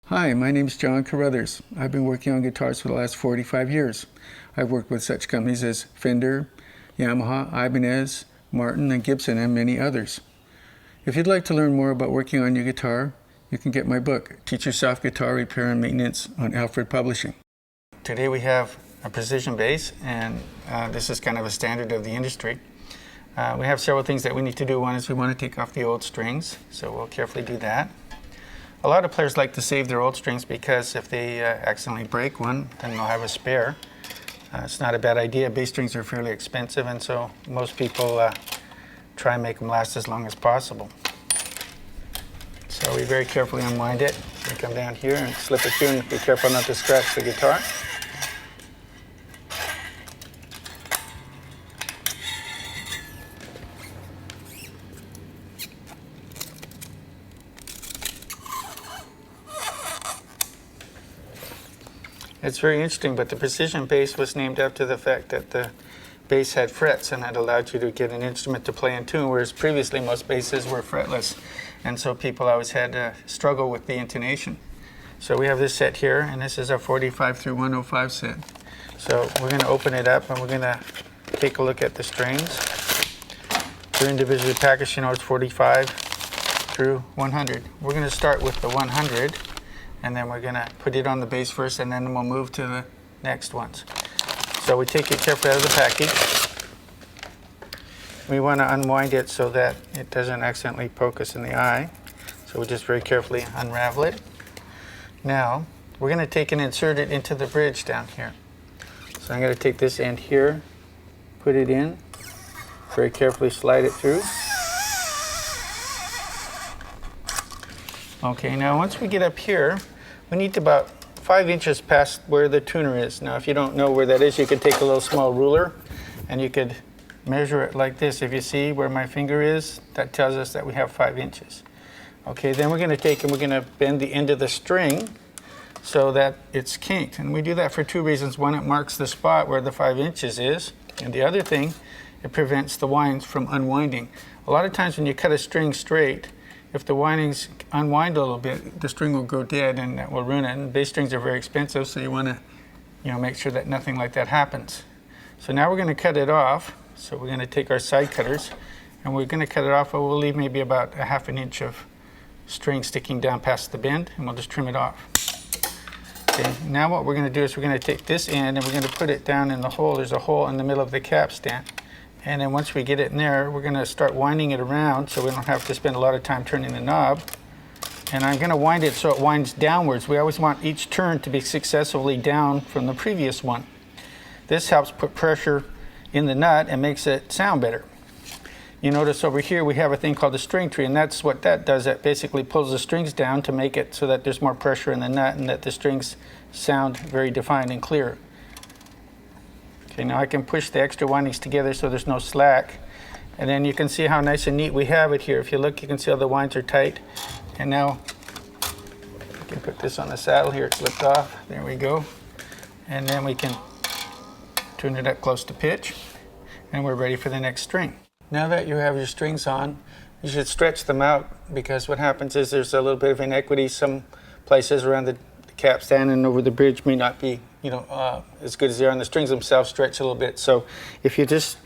Hi, my name is John Carruthers. I've been working on guitars for the last 45 years. I've worked with such companies as Fender, Yamaha, Ibanez, Martin, and Gibson, and many others. If you'd like to learn more about working on your guitar, you can get my book, Teach Yourself Guitar Repair and Maintenance, on Alfred Publishing. Today we have a precision bass, and this is kind of a standard of the industry. We have several things that we need to do. One is we want to take off the old strings, so we'll carefully do that. A lot of players like to save their old strings because if they accidentally break one, then they'll have a spare. It's not a bad idea. Bass strings are fairly expensive, and so most people try and make them last as long as possible. So we very carefully unwind it. We come down here and slip it through, and be careful not to scratch the guitar. It's very interesting, but the precision bass was named after the fact that the bass had frets, and that allowed you to get an instrument to play in tune, whereas previously most basses were fretless, and so people always had to struggle with the intonation. So we have this set here, and this is a 45 through 105 set. So we're going to open it up, and we're going to take a look at the strings. They're individually packaged. You know, it's 45 through 100. We're going to start with the 100. And then we're going to put it on the bass first, and then we'll move to the next ones. So we take it carefully out of the package. We want to unwind it so that it doesn't accidentally poke us in the eye. So we just very carefully unravel it. Now, we're going to take and insert it into the bridge down here. So I'm going to take this end here, put it in, very carefully slide it through. Okay, now once we get up here, we need to about 5 inches past where the tuner is. Now if you don't know where that is, you could take a little small ruler and you could measure it like this. If you see where my finger is, that tells us that we have 5 inches. Okay, then we're going to take and we're going to bend the end of the string so that it's kinked. And we do that for two reasons. One, it marks the spot where the 5 inches is. And the other thing, it prevents the winds from unwinding. A lot of times when you cut a string straight, if the windings unwind a little bit, the string will go dead and that will ruin it. And bass strings are very expensive, so you want to make sure that nothing like that happens. So now we're going to cut it off. So we're going to take our side cutters and we're going to cut it off, but we'll leave maybe about a ½ an inch of string sticking down past the bend, and we'll just trim it off. Okay, now what we're going to do is we're going to take this end and we're going to put it down in the hole. There's a hole in the middle of the capstan. And then once we get it in there, we're going to start winding it around so we don't have to spend a lot of time turning the knob. And I'm going to wind it so it winds downwards. We always want each turn to be successively down from the previous one. This helps put pressure in the nut and makes it sound better. You notice over here we have a thing called a string tree, and that's what that does. That basically pulls the strings down to make it so that there's more pressure in the nut and that the strings sound very defined and clear. Okay, now I can push the extra windings together so there's no slack. And then you can see how nice and neat we have it here. If you look, you can see how the winds are tight. And now I can put this on the saddle here. It's slipped off. There we go. And then we can tune it up close to pitch. And we're ready for the next string. Now that you have your strings on, you should stretch them out, because what happens is there's a little bit of inequity. Some places around the capstan and over the bridge may not be as good as they are, and the strings themselves stretch a little bit. So if you just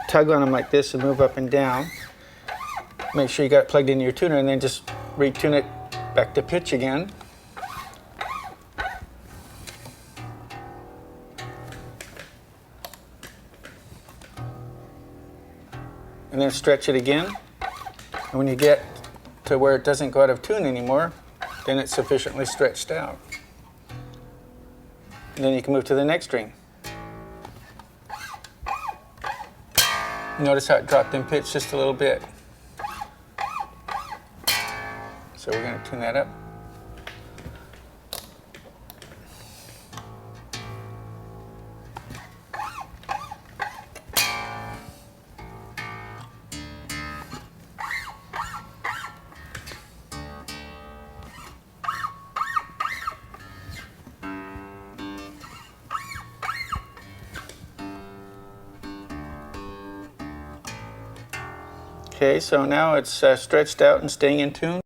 tug on them like this and move up and down, make sure you got it plugged into your tuner, and then just retune it back to pitch again. And then stretch it again. And when you get to where it doesn't go out of tune anymore, then it's sufficiently stretched out. And then you can move to the next string. Notice how it dropped in pitch just a little bit. So we're going to tune that up. Okay, so now it's stretched out and staying in tune.